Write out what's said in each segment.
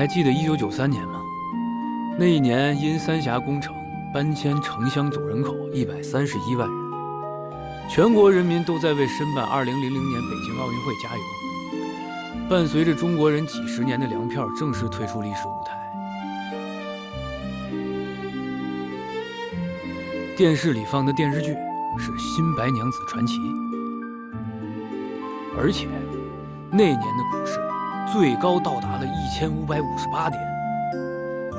还记得1993年吗？那一年因三峡工程搬迁城乡总人口131万人，全国人民都在为申办2000年北京奥运会加油。伴随着中国人几十年的粮票正式退出历史舞台，电视里放的电视剧是《新白娘子传奇》，而且那年的股市最高到达了1558点。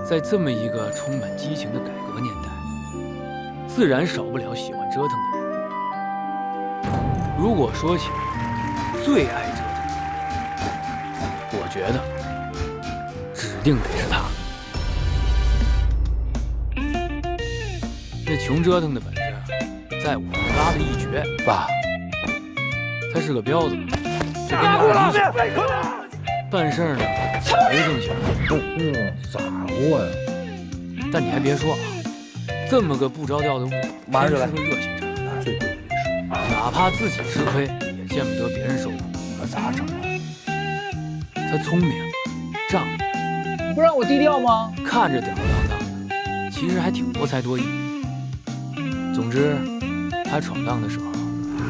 在这么一个充满激情的改革年代，自然少不了喜欢折腾的人。如果说起最爱折腾的，我觉得指定得是他。那穷折腾的本事，在我拉的一绝。爸，他是个彪子，就跟那二驴办事呢没正形。咋过呀？但你还别说啊，这么个不着调的物，马上就来天生热心肠，最贵的是，哪怕自己吃亏，也见不得别人受苦。可咋整啊？他聪明、仗义，你不让我低调吗？看着吊儿郎当的，其实还挺多才多艺。总之，他闯荡的时候，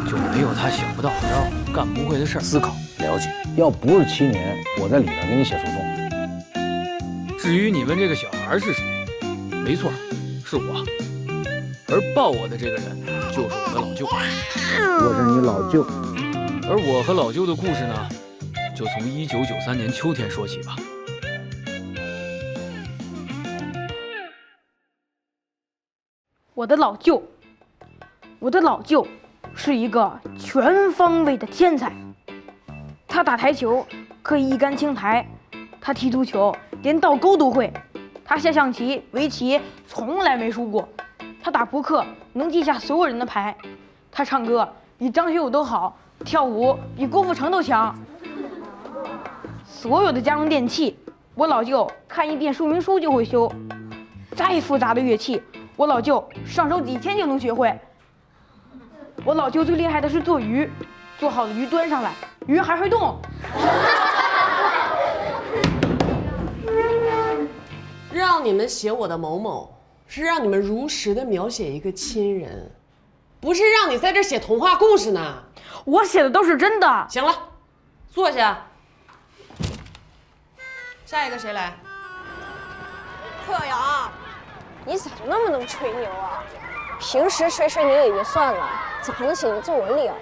就没有他想不到的招、干不会的事儿。思考了解，要不是7年，我在里边给你写诉讼。至于你问这个小孩是谁，没错，是我。而抱我的这个人就是我的老舅。我是你老舅。而我和老舅的故事呢，就从1993年秋天说起吧。我的老舅是一个全方位的天才。他打台球可以一杆清台，他踢足球连倒钩都会，他下象棋、围棋从来没输过，他打扑克能记下所有人的牌，他唱歌比张学友都好，跳舞比郭富城都强。所有的家用电器，我老舅看一遍说明书就会修，再复杂的乐器，我老舅上手几天就能学会。我老舅最厉害的是做鱼，做好的鱼端上来，鱼还会动。让你们写我的某某，是让你们如实的描写一个亲人，不是让你在这写童话故事呢。我写的都是真的。行了，坐下。下一个谁来？柯阳，你咋就那么能吹牛啊？平时吹吹牛也就算了，咋还能写进作文里啊？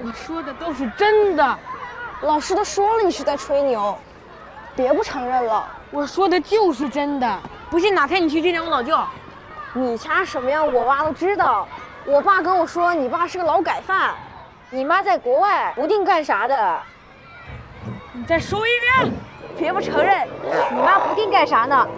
我说的都是真的，老师都说了你是在吹牛，别不承认了。我说的就是真的。不信哪天你去见见我老舅。你家什么样，我妈都知道。我爸跟我说，你爸是个劳改犯，你妈在国外不定干啥的。你再说一遍。别不承认，你妈不定干啥呢。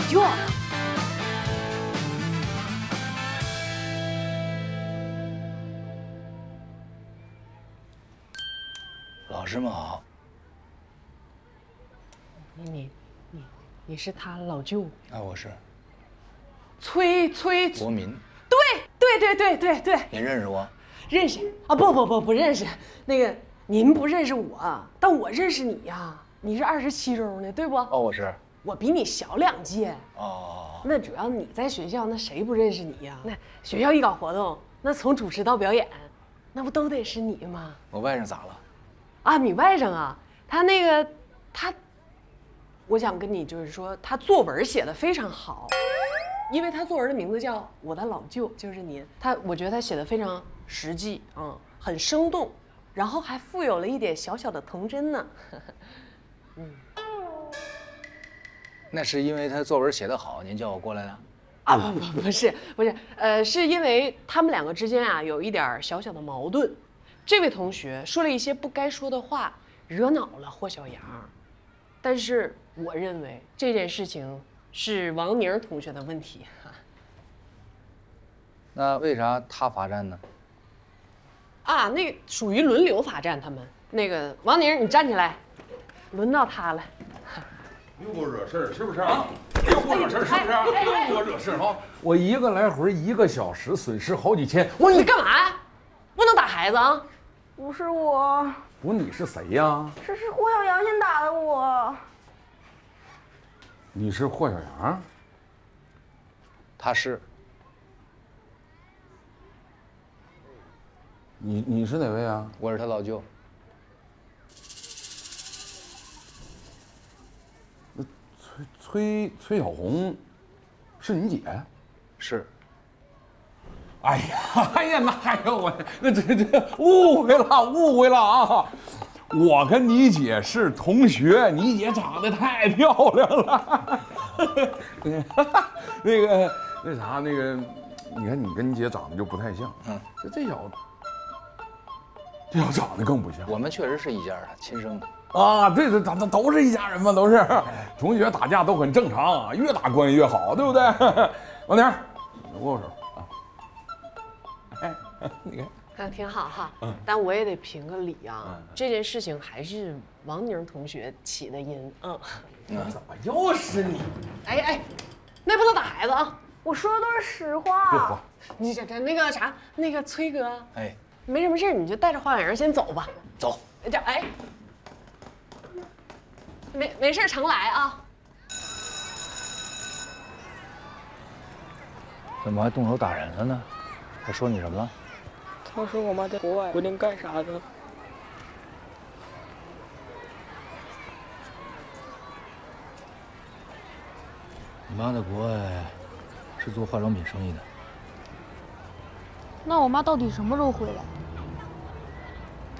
舅，老师们好。你是他老舅啊，我是崔国民。对，您认识我？认识啊？不认识。那个您不认识我，但我认识你呀。你是27中的对不？哦，我是。我比你小2届。哦。那主要你在学校，那谁不认识你呀？那学校一搞活动，那从主持到表演，那不都得是你吗？我外甥咋了？啊，你外甥啊，他，我想跟你就是说，他作文写得非常好，因为他作文的名字叫《我的老舅》，就是您。我觉得他写得非常实际，很生动，然后还富有了一点小小的童真呢。那是因为他作文写得好，您叫我过来的？啊，不是，是因为他们2个之间啊有一点小小的矛盾。这位同学说了一些不该说的话，惹恼了霍小杨。但是我认为这件事情是王宁同学的问题哈。那为啥他罚站呢？啊，那属于轮流罚站，他们那个王宁，你站起来，轮到他了。又给我惹事儿是不是啊？又给我惹事儿是不是？又给我惹事儿啊！我一个来回1个小时，损失好几千。我你干嘛呀？不能打孩子啊！不是我，不，你是谁呀？这是霍小阳先打的我。你是霍小阳？他是。你是哪位啊？我是他老舅。崔小红，是你姐？是。哎呀，那这误会了啊！我跟你姐是同学，你姐长得太漂亮了。那啥，你看你跟你姐长得就不太像。这小子长得更不像。我们确实是一家的，亲生的。啊，对，咱都是一家人嘛，都是同学，打架都很正常，越打关系越好，对不对？王宁，握握手啊！哎，你看，那挺好哈。但我也得评个理啊，这件事情还是王宁同学起的因。怎么又是你？哎，那不能打孩子啊！我说的都是实话。你这那个啥，那个崔哥，哎，没什么事，你就带着花阳先走吧。走。哎。没事，常来啊。怎么还动手打人了呢？他说你什么了？他说我妈在国外，不定干啥的。你妈在国外是做化妆品生意的。那我妈到底什么时候回来？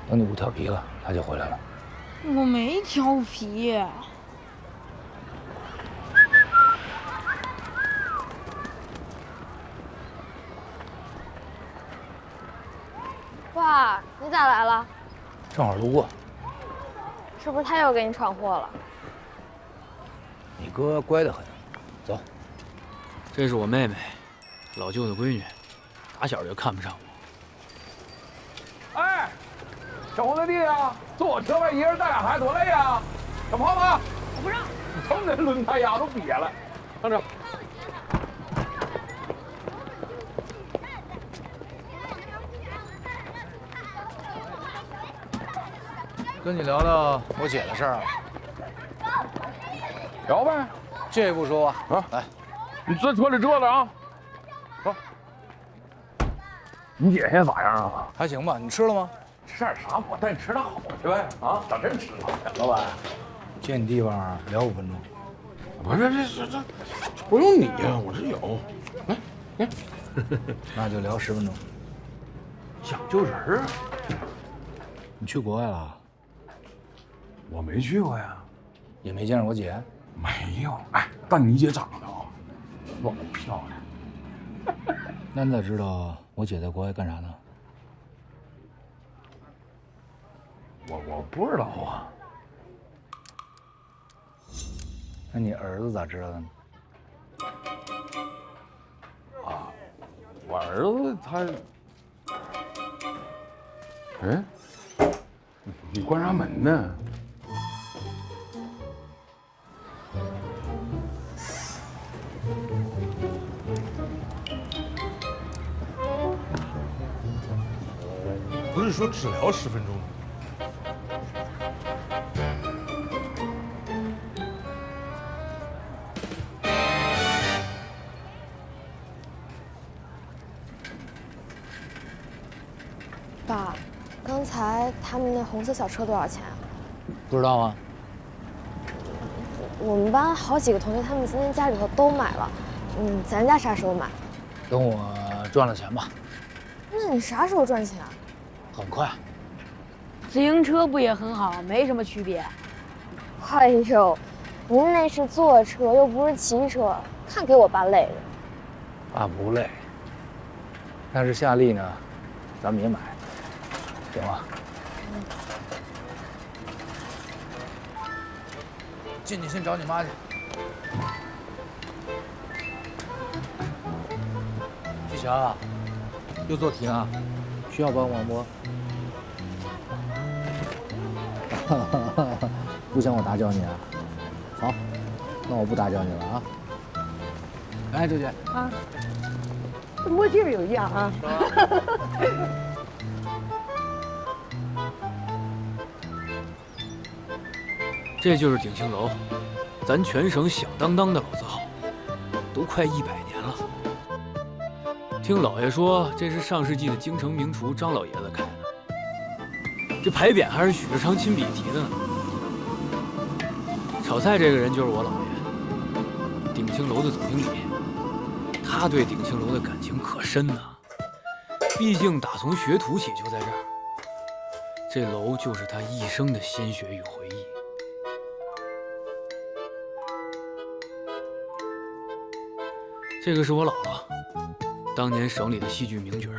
等你不调皮了，她就回来了。我没调皮。爸，你咋来了？正好路过。是不是他又给你闯祸了？你哥乖得很，走。这是我妹妹，老舅的闺女，打小就看不上我。哎，小红子弟啊，坐我车外一人带俩孩子多累呀！小胖子，我不让，你瞅你那轮胎牙都瘪了，等着。跟你聊聊我姐的事儿。聊呗，这也不说啊，来，你坐车里坐着啊。走。你姐现在咋样啊？还行吧？你吃了吗？吃点啥？我带你吃点好的呗。啊，咋真吃了？老板，借你地方聊5分钟。不是这不用你呀，我这有。来，那就聊10分钟。讲究人儿。你去国外了？我没去过呀，也没见着我姐。没有。哎，但你姐长得啊，老漂亮。那你咋知道我姐在国外干啥呢？我不知道啊。那你儿子咋知道的呢？啊，我儿子他，哎，你关啥门呢？不是说只聊10分钟吗？爸，刚才他们那红色小车多少钱啊？不知道啊。我们班好几个同学，他们今天家里头都买了。咱家啥时候买？等我赚了钱吧。那你啥时候赚钱啊？很快。自行车不也很好，没什么区别。哎呦，您那是坐车，又不是骑车，看给我爸累的。爸不累，但是夏利呢，咱们也买，行吗？进去先找你妈去。霞，又做题啊？需要帮忙不？不想我打搅你啊？好，那我不打搅你了啊。哎，周姐啊，这墨镜有样啊。这就是鼎庆楼，咱全省响当当的老字号，都快100年了。听老爷说，这是上世纪的京城名厨张老爷子开的，这牌匾还是许世昌亲笔题的呢。炒菜这个人就是我老爷，鼎庆楼的总经理，他对鼎庆楼的感情可深呐，毕竟打从学徒起就在这儿，这楼就是他一生的心血与回忆。这个是我姥姥，当年省里的戏剧名角，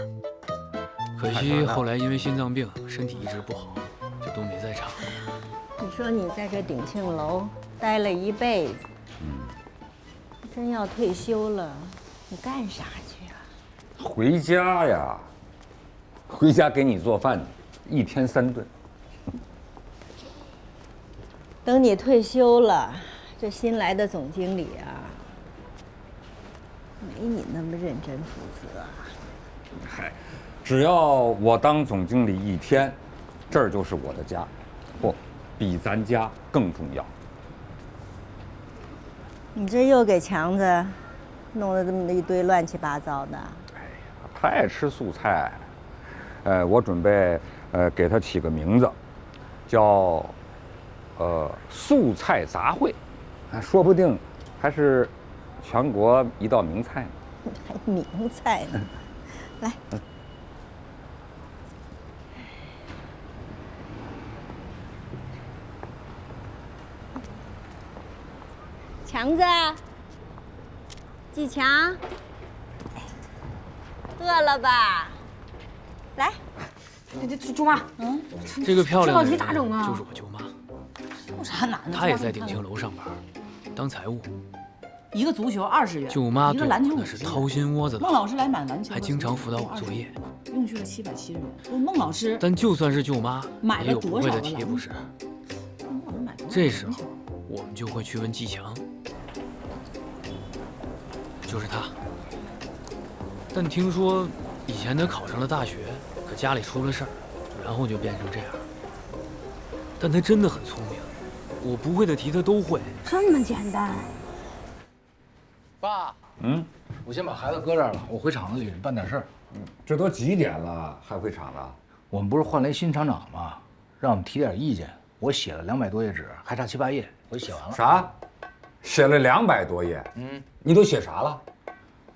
可惜后来因为心脏病，身体一直不好，就都没再唱。你说你在这鼎庆楼待了一辈子，真要退休了，你干啥去啊？回家呀，回家给你做饭去，1天3顿。等你退休了，这新来的总经理啊，没你那么认真负责。嗨，只要我当总经理1天，这儿就是我的家，不，比咱家更重要。你这又给强子弄了这么一堆乱七八糟的。哎呀，他爱吃素菜，我准备给他起个名字，叫素菜杂烩，说不定还是全国一道名菜呢。还名菜呢，来。强子，季强，饿了吧？来，这舅妈，这个漂亮的人这道题咋整啊就是我舅妈，有啥难的？她也在鼎庆楼上班，当财务。一个足球20元，舅妈对我一个篮球那是掏心窝子的孟老师来买篮球，还经常辅导我作业，用去了770元。问孟老师，但就算是舅妈，买了也有不会的多少题不是？孟老师买多少这时候我们就会去问季强，就是他。但听说以前他考上了大学，可家里出了事儿，然后就变成这样。但他真的很聪明，我不会的题他都会。这么简单？爸，我先把孩子搁这儿了，我回厂子里办点事儿。这都几点了，还回厂子？我们不是换了一新厂长吗？让我们提点意见。我写了200多页纸，还差7、8页，我写完了。啥？写了200多页？你都写啥了？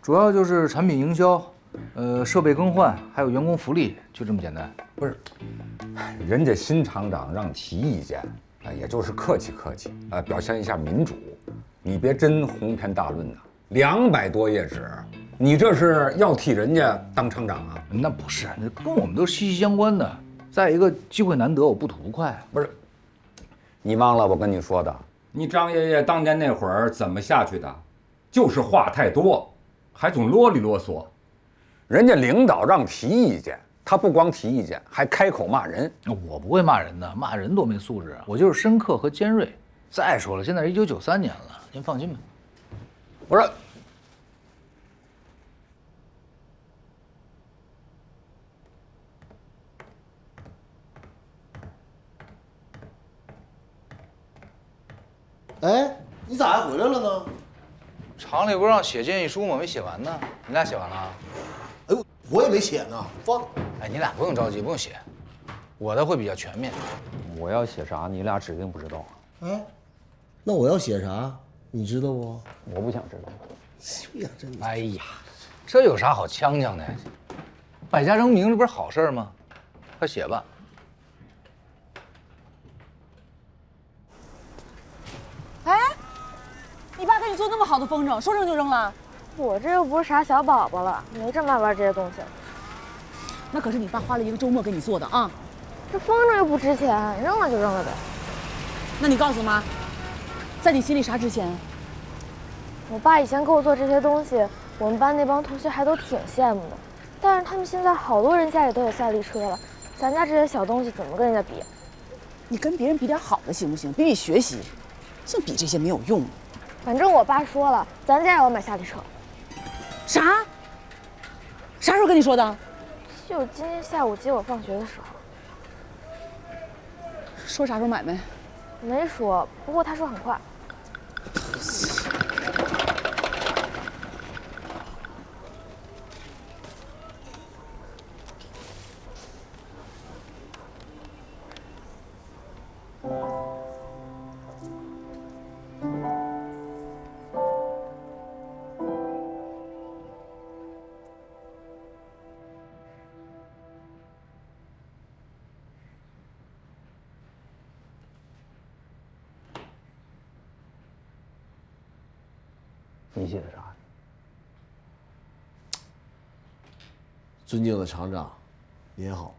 主要就是产品营销，设备更换，还有员工福利，就这么简单。不是，人家新厂长让提意见，也就是客气客气，表现一下民主。你别真鸿篇大论呐，200多页纸，你这是要替人家当厂长啊？那不是，那跟我们都息息相关的。再一个，机会难得，我不图快。不是，你忘了我跟你说的，你张爷爷当年那会儿怎么下去的？就是话太多，还总啰里啰嗦。人家领导让提意见，他不光提意见，还开口骂人。我不会骂人的，骂人多没素质啊！我就是深刻和尖锐。再说了，现在是1993年了，您放心吧。我说，哎，你咋还回来了呢？厂里不让写建议书吗？没写完呢。你俩写完了？哎呦，我也没写呢，放。哎，你俩不用着急，不用写，我的会比较全面。我要写啥，你俩指定不知道。哎，那我要写啥，你知道不？我不想知道。哎呀，真的。哎呀，这有啥好呛呛的？百家争鸣，这不是好事吗？快写吧。哎，你爸给你做那么好的风筝，说扔就扔了？我这又不是啥小宝宝了，没这么爱玩这些东西。那可是你爸花了一个周末给你做的啊！这风筝又不值钱，扔了就扔了呗。那你告诉妈，在你心里啥值钱？我爸以前给我做这些东西，我们班那帮同学还都挺羡慕的，但是他们现在好多人家里都有赛力车了，咱家这些小东西怎么跟人家比？你跟别人比点好的行不行？比比学习，净比这些没有用的。反正我爸说了，咱家也要买夏利车。啥？啥时候跟你说的？就今天下午接我放学的时候。说啥时候买没？没说，不过他说很快。你写的啥？尊敬的厂长，您好，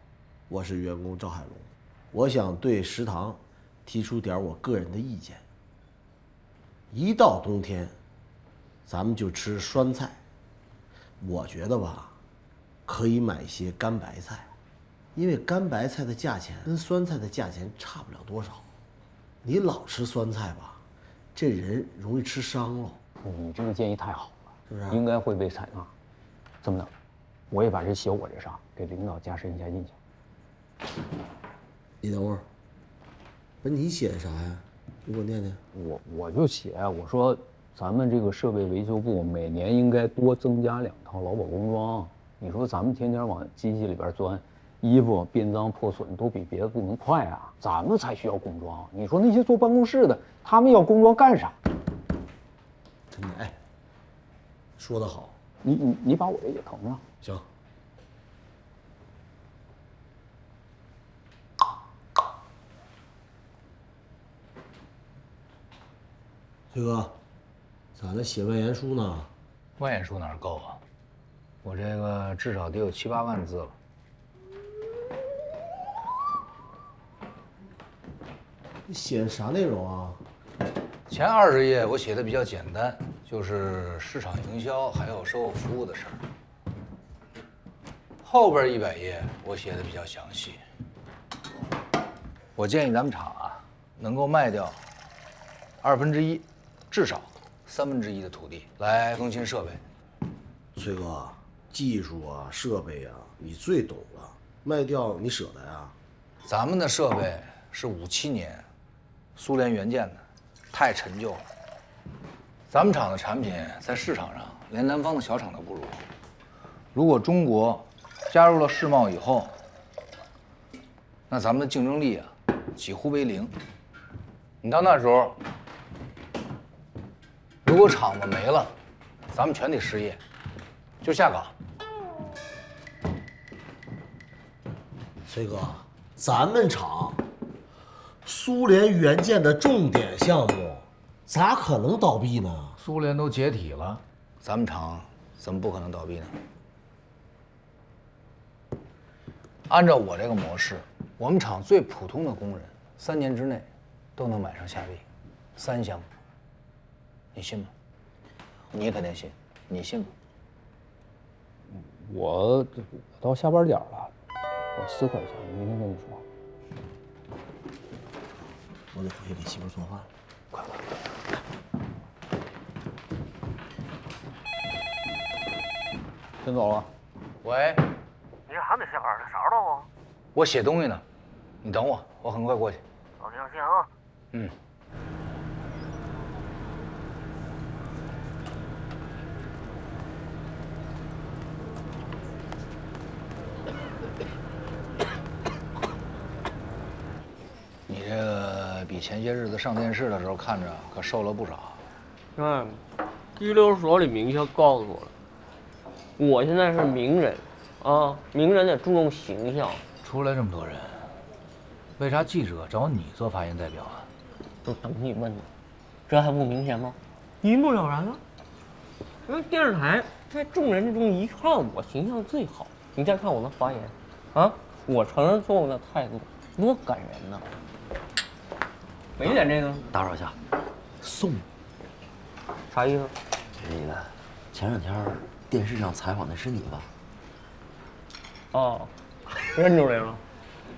我是员工赵海龙，我想对食堂提出点我个人的意见。一到冬天，咱们就吃酸菜，我觉得吧，可以买一些干白菜，因为干白菜的价钱跟酸菜的价钱差不了多少。你老吃酸菜吧，这人容易吃伤了。你这个建议太好了，是不是？应该会被采纳。这么的，我也把这写我这上给领导加深一下印象。你等会儿，不是你写的啥呀？你给我念念。我就写，我说咱们这个设备维修部每年应该多增加2套劳保工装。你说咱们天天往机器里边钻，衣服变脏破损都比别的部门快啊，咱们才需要工装。你说那些坐办公室的，他们要工装干啥？真的，哎，说得好。你把我这也腾上。行。崔哥，咋的？写万言书呢？万言书哪儿够啊？我这个至少得有7、8万字了。你写的啥内容啊？前20页我写的比较简单，就是市场营销还有售后服务的事儿。后边100页我写的比较详细。我建议咱们厂啊，能够卖掉1/2，至少1/3的土地来更新设备。崔哥，技术啊，设备啊，你最懂了。卖掉你舍得呀？咱们的设备是57年苏联原件的，太陈旧了。咱们厂的产品在市场上连南方的小厂都不如。如果中国加入了世贸以后，那咱们的竞争力啊几乎为0。你到那时候，如果厂子没了，咱们全得失业，就下岗。崔哥，咱们厂苏联原件的重点项目，咋可能倒闭呢？苏联都解体了，咱们厂怎么不可能倒闭呢？按照我这个模式，我们厂最普通的工人3年之内都能买上夏利3箱，你信吗？你肯定信，你信吗？我到下班点了，我思考一下，明天跟你说。我得回去给媳妇做饭。快！先走了。喂，你这还没下班呢？啥时候到啊？我写东西呢，你等我，我很快过去。行行啊。嗯。你这个比前些日子上电视的时候看着可瘦了不少。拘留所里明确告诉我了，我现在是名人，啊，名人得注重形象。出来这么多人，为啥记者找你做发言代表啊？就等你问呢，这还不明显吗？一目了然了。因为电视台在众人之中一看我形象最好，你再看我的发言，啊，我承认错误的态度多感人呐！没点这个，打扰一下，送，啥意思？这个前2天电视上采访的是你吧？哦，认出来了。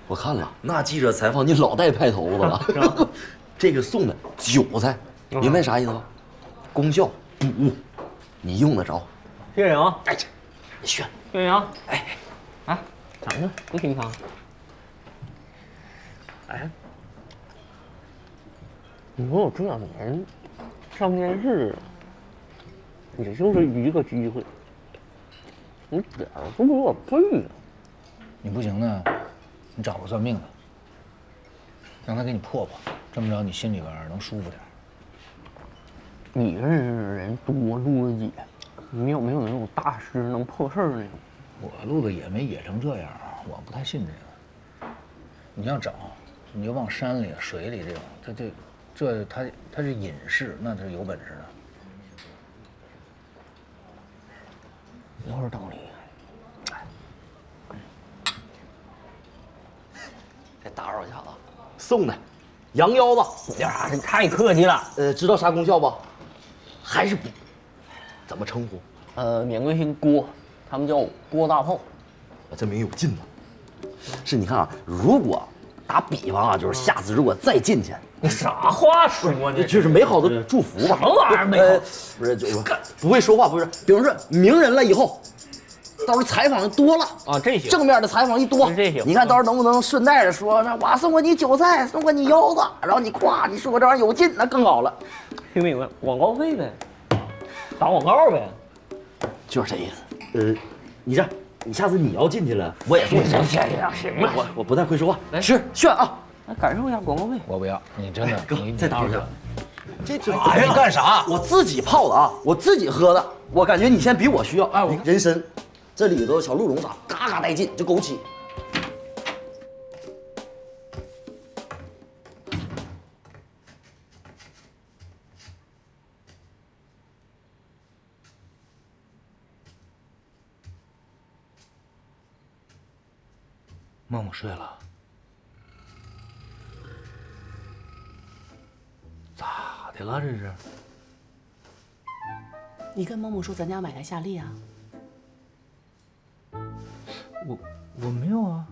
我看了，那记者采访你老带派头子了。是吧？这个送的韭菜，明白啥意思吧？功效补，你用得着。谢谢啊！哎，你炫。谢谢啊！哎，啊，长得不平常。哎，你说我这2年上电视，也就是一个机会，你点儿都给我背了。你不行呢，你找个算命的，让他给你破破，这么着你心里边能舒服点。你认识的人多，路子野，你有没有那种大师能破事儿那种？我路子也没野成这样，我不太信这个。你要找，你就往山里、水里这种，他是隐士，那他是有本事的。有点道理。再打扰一下子，送的羊腰子。呀，你太客气了。知道啥功效不？还是补。怎么称呼？免贵姓郭，他们叫郭大炮。这名有劲呢。是，你看啊，如果打比方啊，就是下次如果再进去，你啥话说呢？就是美好的祝福吧。什么玩意儿美好？不是，就不会说话，不是。比如说名人了以后。到时候采访多了啊，这行。正面的采访一多，这行。你看到时候能不能顺带着说，我送过你韭菜，送过你腰子，然后你夸你说我这玩意儿有劲，那更好了。听明白？广告费呗，打广告呗，就是这意思。你这样，你下次你要进去了，我也送你。行了，我不太会说话，来吃炫啊！来感受一下广告费。我不要，你真的，你再打扰一下。这玩意儿干啥？我自己泡的啊，我自己喝的，我感觉你现在比我需要。哎，人参。这里头小鹿茸啥，嘎嘎带劲，就枸杞。梦梦睡了，咋的了这是？你跟某某说咱家买台夏利啊？我没有啊。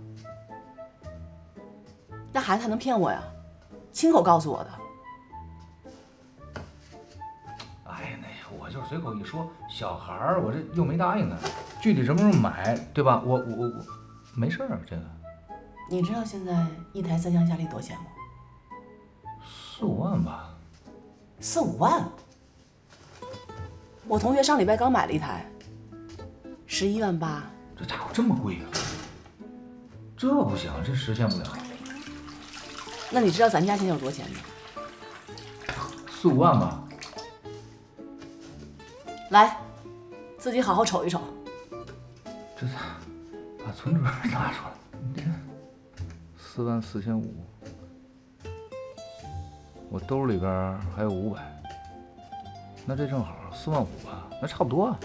那孩子还能骗我呀？亲口告诉我的。哎呀，我就随口一说，小孩儿，我这又没答应他，具体什么时候买，对吧？我没事儿，这个。你知道现在一台3厢夏利多少钱吗？4、5万吧。4、5万？我同学上礼拜刚买了一台，11万8。这家伙这么贵啊！这不行，这实现不了。那你知道咱家现在有多少钱吗？4、5万吧。来，自己好好瞅一瞅。这把存折拿出来，你这44500，我兜里边还有500，那这正好45000吧，那差不多啊。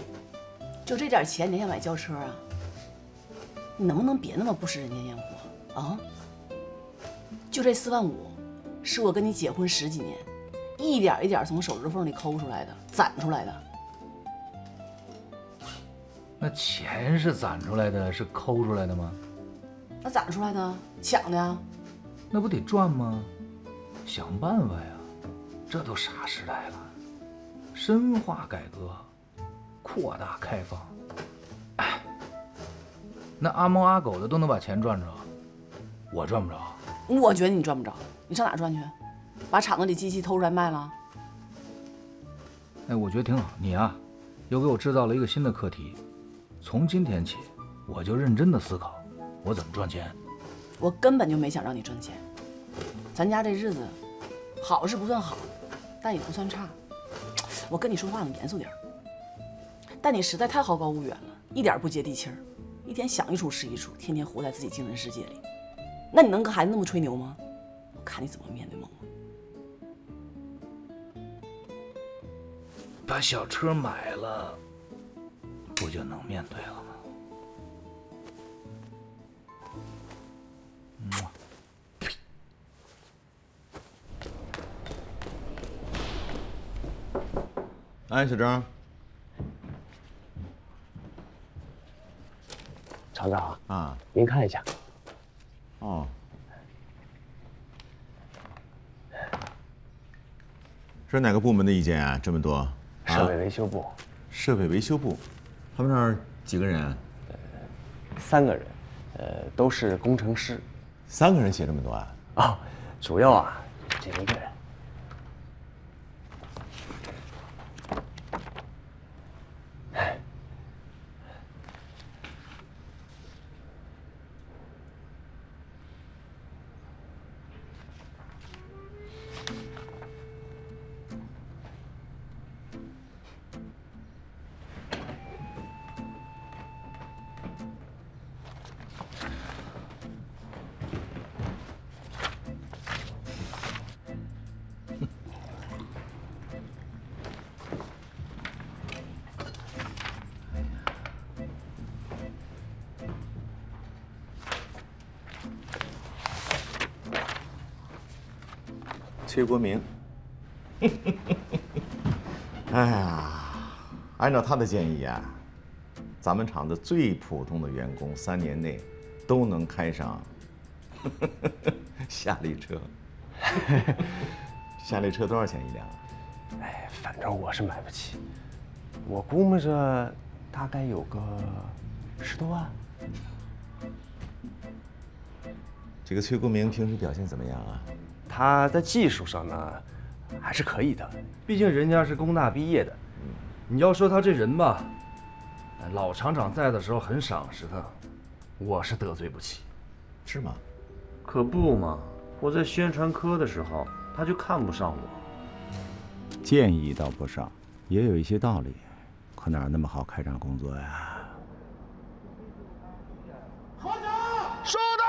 就这点钱，你想买轿车啊？你能不能别那么不食人间烟火啊？就这45000，是我跟你结婚10几年，一点一点从手指缝里抠出来的，攒出来的。那钱是攒出来的，是抠出来的吗？那攒出来的，抢的呀。那不得赚吗？想办法呀！这都啥时代了？深化改革，扩大开放。哎，那阿猫阿狗的都能把钱赚着，我赚不着。我觉得你赚不着，你上哪赚去？把厂子里机器偷出来卖了？哎，我觉得挺好。你啊，又给我制造了一个新的课题。从今天起，我就认真的思考，我怎么赚钱。我根本就没想让你挣钱。咱家这日子，好是不算好，但也不算差。我跟你说话呢，严肃点儿。但你实在太好高骛远了，一点不接地气儿，一天想一出是一出，天天活在自己精神世界里。那你能跟孩子那么吹牛吗？我看你怎么面对梦梦。把小车买了，不就能面对了吗？哎，小张，厂长啊，您看一下。哦。是哪个部门的意见啊？这么多？设备维修部。设备维修部，他们那儿几个人？3个人，都是工程师。3个人写这么多啊？哦，主要啊，这一个人。崔国明。哎呀，按照他的建议啊，咱们厂的最普通的员工3年内都能开上夏利车。夏利车多少钱一辆啊？哎，反正我是买不起，我估摸着大概有个10多万。这个崔国明平时表现怎么样啊？他在技术上呢，还是可以的，毕竟人家是工大毕业的。你要说他这人吧，老厂长在的时候很赏识他，我是得罪不起。是吗？可不嘛，我在宣传科的时候，他就看不上我。建议倒不少，也有一些道理，可哪有那么好开展工作呀？收到。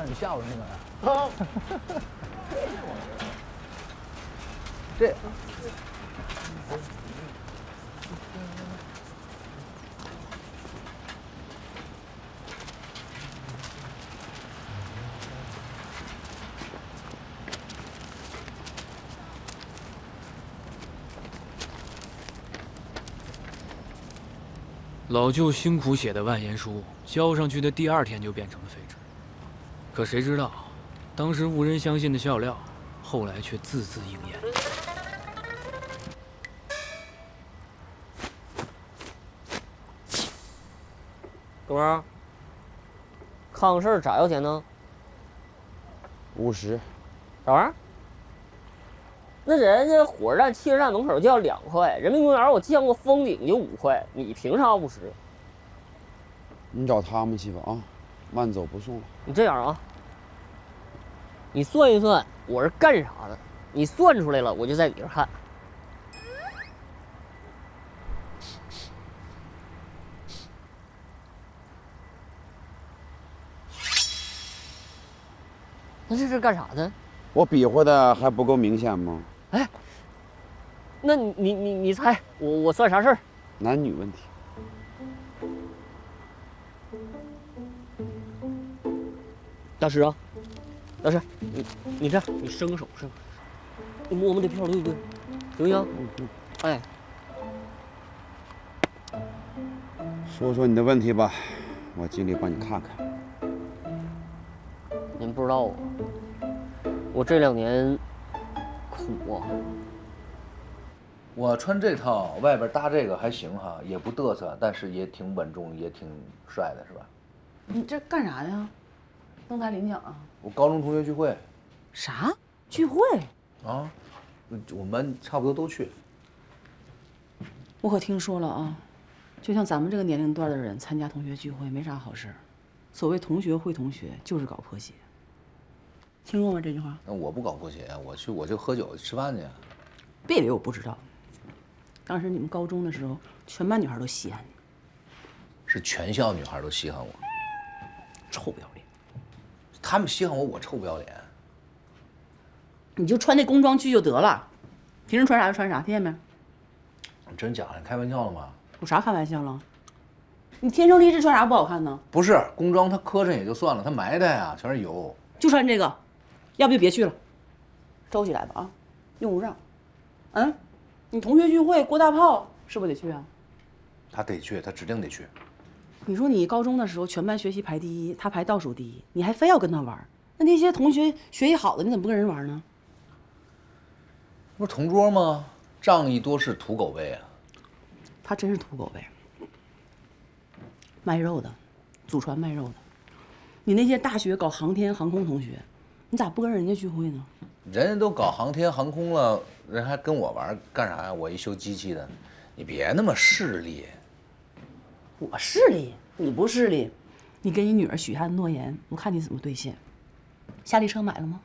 你吓我那个呀？这。老舅辛苦写的万言书，交上去的第2天就变成了废纸。可谁知道，当时无人相信的笑料，后来却字字应验。哥们儿，康氏咋要钱呢？50。啥玩意儿？那人家火车站、汽车站门口就要2块，人民公园我见过封顶就5块，你凭啥50？你找他们去吧啊，慢走不送了。你这样啊，你算一算我是干啥的，你算出来了，我就在你这看。那这是干啥的？我比划的还不够明显吗？哎，那你猜我算啥事儿？男女问题。大师啊，大师，你这样，你伸个手，你摸摸这票对不对？行不行？哎，说说你的问题吧，我尽力帮你看看。您不知道啊，我这2年苦啊。我穿这套，外边搭这个还行哈，也不嘚瑟，但是也挺稳重，也挺帅的，是吧？你这干啥呀？登台领奖啊？我高中同学聚会。啥聚会？啊，我们差不多都去。我可听说了啊，就像咱们这个年龄段的人参加同学聚会没啥好事。所谓同学会同学，就是搞破鞋。听过吗这句话？那我不搞破鞋，我就喝酒吃饭去。别以为我不知道，当时你们高中的时候，全班女孩都稀罕你。是全校女孩都稀罕我，臭不要脸！他们稀罕我，我臭不要脸。你就穿那工装去就得了，平时穿啥就穿啥，听见没？你真假的？你开玩笑了吗？有啥开玩笑了？你天生丽质穿啥不好看呢？不是工装，它磕碜也就算了，它埋汰呀，全是油。就穿这个，要不就别去了，收起来吧啊，用不上。嗯，你同学聚会郭大炮是不是得去啊？他得去，他指定得去。你说你高中的时候全班学习排第一，他排倒数第一，你还非要跟他玩？那些同学学习好的，你怎么不跟人玩呢？不是同桌吗？仗义多是土狗辈啊！他真是土狗辈，卖肉的，祖传卖肉的。你那些大学搞航天航空同学，你咋不跟人家聚会呢？人家都搞航天航空了，人还跟我玩干啥呀？我一修机器的，你别那么势利。我势利，你不势利。你跟你女儿许下的诺言，我看你怎么兑现。夏利车买了吗？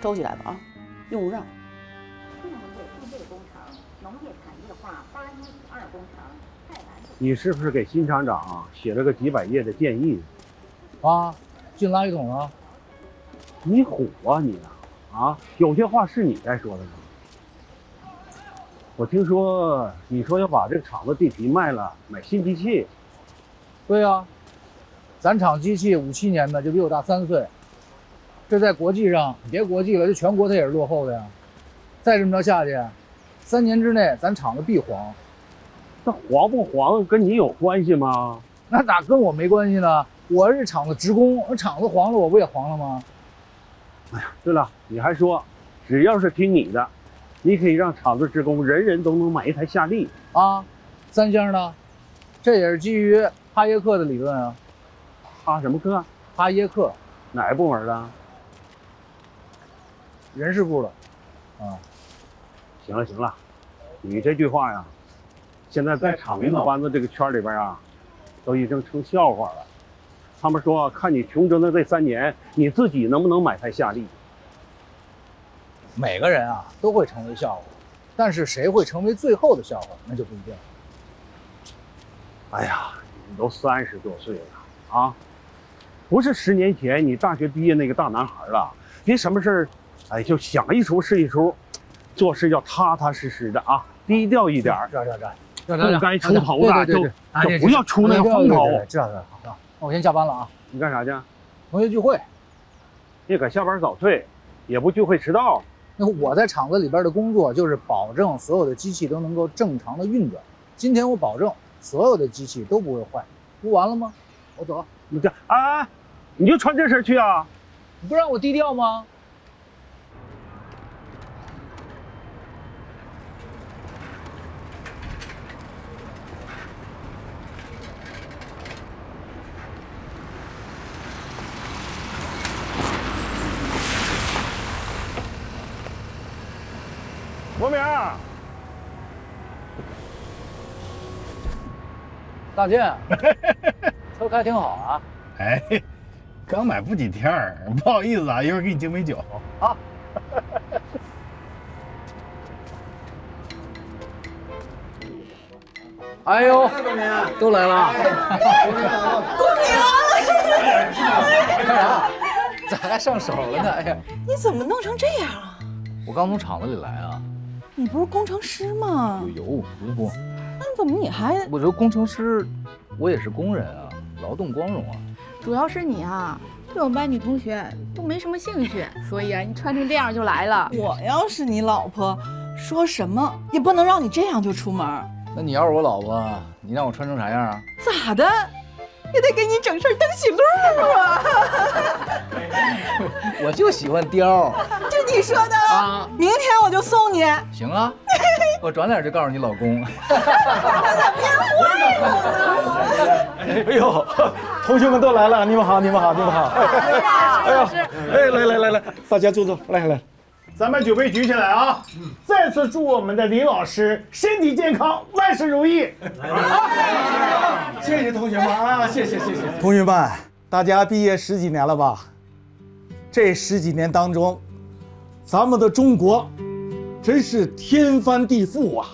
收起来吧啊，用不上。你是不是给新厂长写了个几百页的建议？啊，进垃圾桶了。你虎啊你啊！有些话是你该说的吗？我听说你说要把这个厂子地皮卖了，买新机器。对呀，咱厂机器57年的，就比我大3岁。这在国际上，别国际了，就全国它也是落后的呀。再这么着下去，3年之内咱厂子必黄。那黄不黄跟你有关系吗？那咋跟我没关系呢？我是厂子职工，那厂子黄了，我不也黄了吗？哎呀，对了，你还说，只要是听你的，你可以让厂子职工人人都能买一台夏利啊。3星呢？这也是基于哈耶克的理论啊。哈什么克？哈耶克，哪个部门的？人事部的。啊，行了行了，你这句话呀，现在在厂领导班子这个圈里边啊，都已经成笑话了。他们说，看你穷争的这3年，你自己能不能买台夏利？每个人啊都会成为笑话，但是谁会成为最后的笑话，那就不一定了。哎呀，你都30多岁了啊，不是10年前你大学毕业那个大男孩了。别什么事儿，哎，就想一出是一出，做事要踏踏实实的啊，低调一点。不该出头的就不要出那个风头。知道，好，那我先下班了啊。你干啥去？同学聚会。你可下班早退，也不聚会迟到。那我在厂子里边的工作就是保证所有的机器都能够正常的运转。今天我保证所有的机器都不会坏，不完了吗？我走。你这啊，你就穿这身去啊？你不让我低调吗？国明，大健，车开挺好啊。哎，刚买不几天儿，不好意思啊，一会儿给你敬杯酒啊。哎呦，都来了。公明，干啥？咋还上手了呢？哎呀，你怎么弄成这样啊？我刚从厂子里来啊。你不是工程师吗？有，不。那怎么你还……我这工程师，我也是工人啊，劳动光荣啊。主要是你啊，对我们班女同学都没什么兴趣，所以啊，你穿成这样就来了。我要是你老婆，说什么也不能让你这样就出门。那你要是我老婆，你让我穿成啥样啊？咋的？也得给你整身灯喜路啊！我就喜欢貂。就你说的啊！明天我就送你。行啊，我转脸就告诉你老公。哎呦，同学们都来了，你们好，你们好，你们好。哎呦，哎，来，大家坐，来，咱们酒杯举起来啊！再次祝我们的林老师身体健康，万事如意。谢谢同学们啊，谢谢。同学们，大家毕业10几年了吧？这10几年当中，咱们的中国真是天翻地覆啊！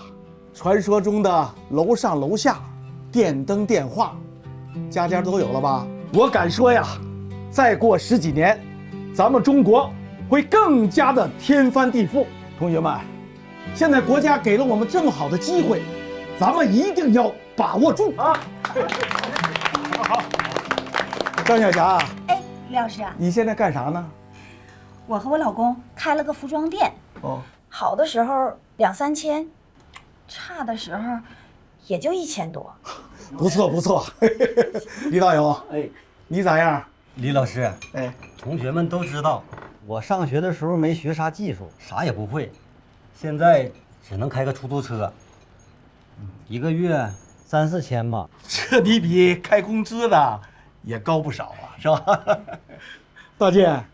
传说中的楼上楼下、电灯电话，家家都有了吧？我敢说呀，再过10几年，咱们中国会更加的天翻地覆。同学们，现在国家给了我们这么好的机会，咱们一定要把握住啊！好，张小霞，哎，李老师啊，你现在干啥呢？我和我老公开了个服装店，好的时候2、3千，差的时候也就1000多。不错不错，李导游，哎，你咋样？李老师，哎，同学们都知道，我上学的时候没学啥技术，啥也不会，现在只能开个出租车，1个月3、4千吧。这你比开工资的也高不少啊，是吧？大健，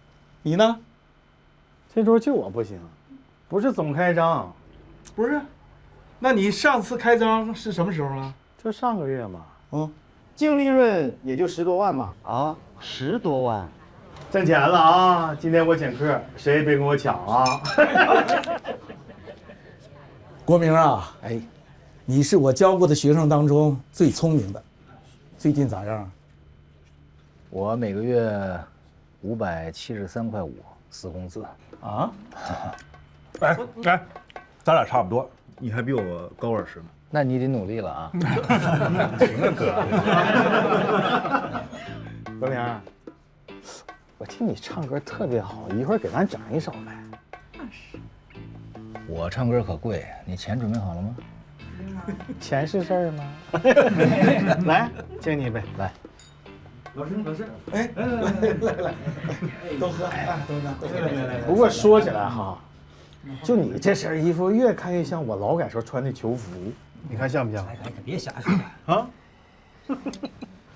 你呢？这周就我不行，不是总开张。不是，那你上次开张是什么时候了？就上个月嘛。净利润也就10多万嘛。啊，10多万，挣钱了啊！今天我请客，谁也别跟我抢啊！国明啊，哎，你是我教过的学生当中最聪明的，最近咋样？我每个月573块5死工资啊！哎，咱俩差不多，你还比我高20呢。那你得努力了啊！行啊，哥。国明，我听你唱歌特别好，一会儿给咱整一首呗。我唱歌可贵，你钱准备好了吗？钱是事儿吗？来，敬你一杯，来。老师，哎，来，都喝，都喝。不过说起来哈，就你这身衣服，越看越像我劳改时候穿的囚服，你看像不像？哎，可别瞎说啊！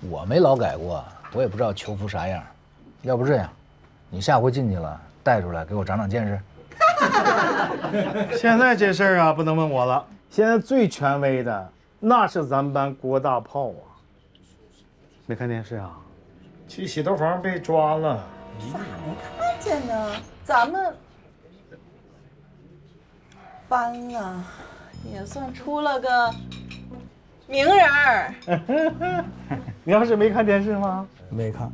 我没劳改过，我也不知道囚服啥样。要不这样，你下回进去了带出来给我长长见识。现在这事儿啊，不能问我了。现在最权威的那是咱们班郭大炮啊！没看电视啊？去洗头房被抓了。咋没看见呢？咱们班啊，也算出了个名人儿。你要是没看电视吗？没看。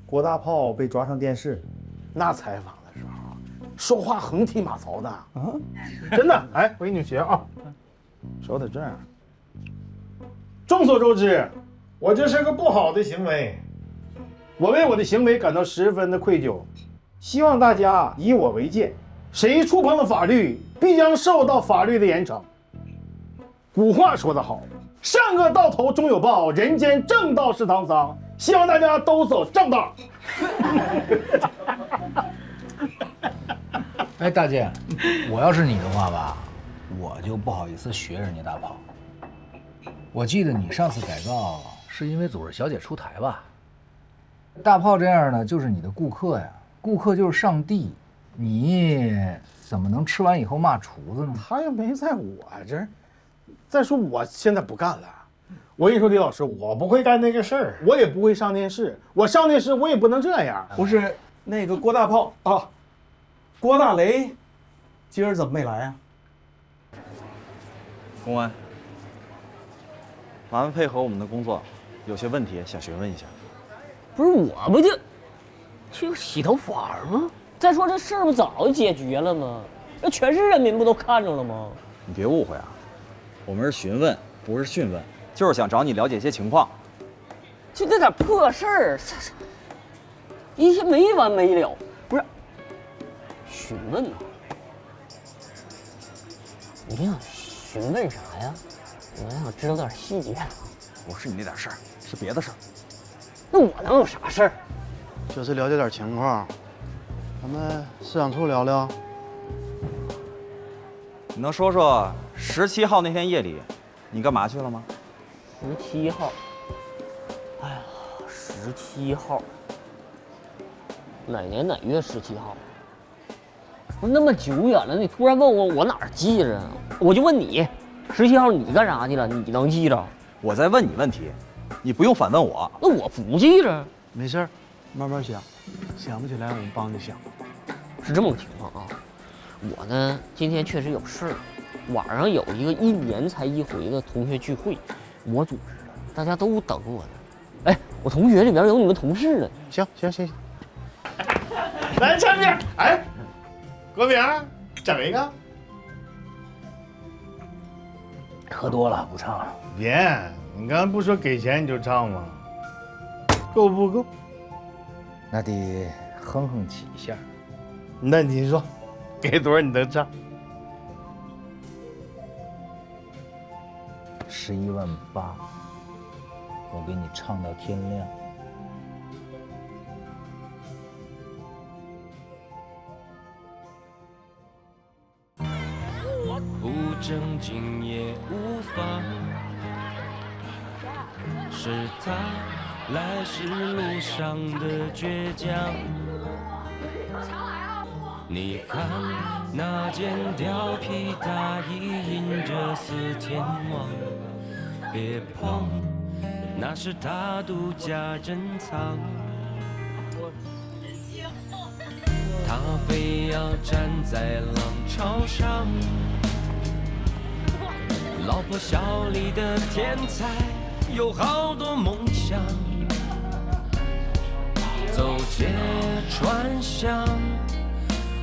郭大炮被抓上电视，那采访的时候说话横踢马槽的啊，真的。哎，我给你们学啊，说的这样。众所周知，我这是个不好的行为，我为我的行为感到十分的愧疚，希望大家以我为戒，谁触碰了法律，必将受到法律的严惩。古话说得好，善恶到头终有报，人间正道是沧桑，希望大家都走正道。哎，大健，我要是你的话吧，我就不好意思学人家大炮。我记得你上次改造是因为组织小姐出台吧？大炮这样的就是你的顾客呀，顾客就是上帝，你怎么能吃完以后骂厨子呢？他又没在我这儿。再说我现在不干了，我跟你说，李老师，我不会干那个事儿，我也不会上电视。我上电视我也不能这样。不是那个郭大炮啊，郭大雷，今儿怎么没来啊？公安，麻烦配合我们的工作，有些问题想询问一下。不是我不就洗头房吗？再说这事儿不早就解决了吗？那全市人民不都看着了吗？你别误会啊，我们是询问，不是讯问，就是想找你了解一些情况。就那点破事儿，一些没完没了。不是询问呐？你想询问啥呀？我想知道点细节。不是你那点事儿，是别的事儿。那我能有啥事儿？就是了解点情况，咱们市场处聊聊。你能说说17号那天夜里，你干嘛去了吗？17号。哎呀，17号，哪年哪月17号？不是那么久远了，你突然问我哪儿记着？我就问你，17号你干啥去了？你能记着？我在问你问题，你不用反问我。那我不记着。没事儿，慢慢想，想不起来我们帮你想。是这么个情况啊，我呢今天确实有事儿，晚上有一个1年才一回的同学聚会，我组织的，大家都等我呢。哎，我同学里边有你们同事呢。行，来唱片，哎，国明，整一个。喝多了不唱了。别，你刚才不说给钱你就唱吗？够不够？那得哼哼几下。那你说，给多少你能唱？11.8万，我给你唱到天亮。不正经也无妨，是他来时路上的倔强。你看那件貂皮大衣印着4天王，别碰，那是他独家珍藏。他非要站在浪潮上，老婆小里的天才有好多梦想，走街串巷，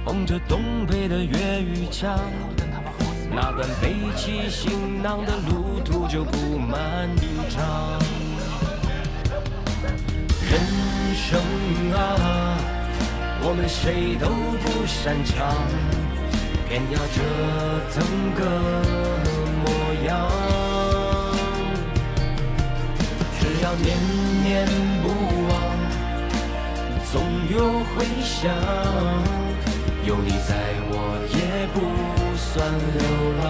红着东北的粤语腔，那段背起行囊的路途就不漫长。人生啊，我们谁都不擅长，偏要折腾个模样。只要念念不忘，总有回响。有你在我也不算流浪。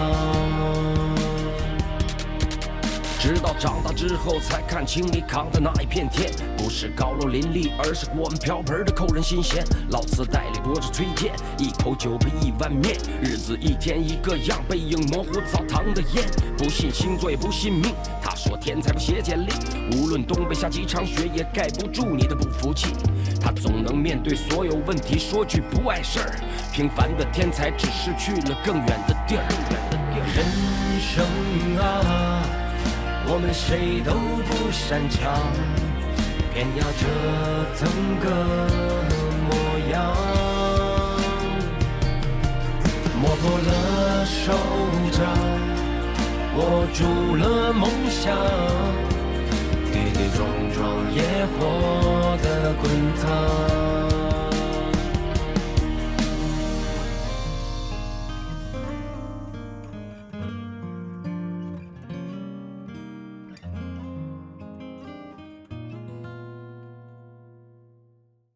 直到长大之后才看清你扛的那一片天，不是高楼林立，而是我们瓢盆的扣人心弦。老磁带里播着崔健，一口酒配1碗面，日子一天一个样，背影模糊澡堂的烟。不信星座也不信命，他说天才不写简历，无论东北下几场雪也盖不住你的不服气。他总能面对所有问题，说句不碍事儿。平凡的天才只是去了更远的地儿。人生啊，我们谁都不擅长，偏要折腾个模样。磨破了手掌，握住了梦想，跌跌撞撞也活得滚烫。